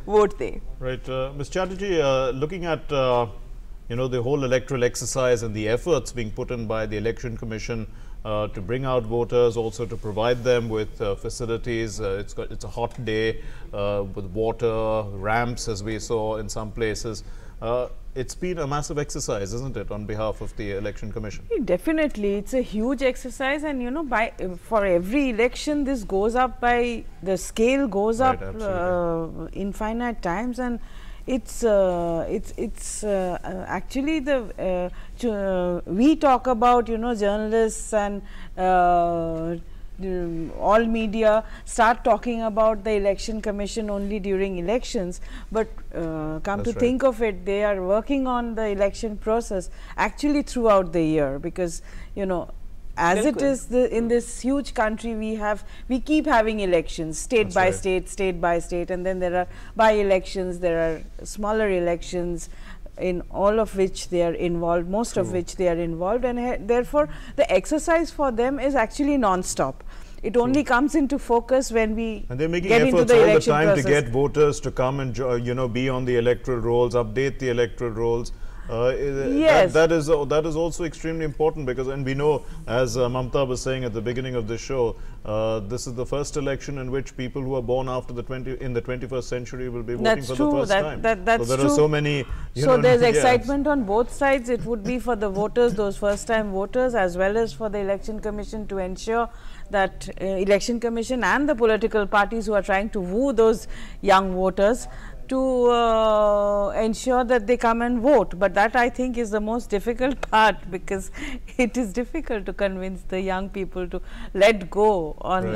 vote they. Right. Ms. Chatterjee, looking at the whole electoral exercise and the efforts being put in by the Election Commission to bring out voters, also to provide them with facilities. It's a hot day with water, ramps as we saw in some places. It's been a massive exercise, isn't it, on behalf of the Election Commission? Definitely, it's a huge exercise, and for every election this goes up by, the scale goes up infinite times, and it's actually we talk about journalists and all media start talking about the Election Commission only during elections, but come to think of it, they are working on the election process actually throughout the year, because as it is in this huge country, we keep having elections state by state, and then there are by-elections, there are smaller elections, in all of which they are involved, most of which they are involved, and therefore the exercise for them is actually non-stop. It only comes into focus when we and they're making get efforts into the all the election time process. to get voters to come and be on the electoral rolls, update the electoral rolls. Yes. That is also extremely important, because, and we know, as Mamta was saying at the beginning of the show, this is the first election in which people who are born after in the 21st century will be voting for the first time. That's so there are so many. So there's excitement on both sides. It would be for the voters, those first-time voters, as well as for the Election Commission to ensure that Election Commission and the political parties who are trying to woo those young voters to ensure that they come and vote. But that, I think, is the most difficult part, because it is difficult to convince the young people to let go on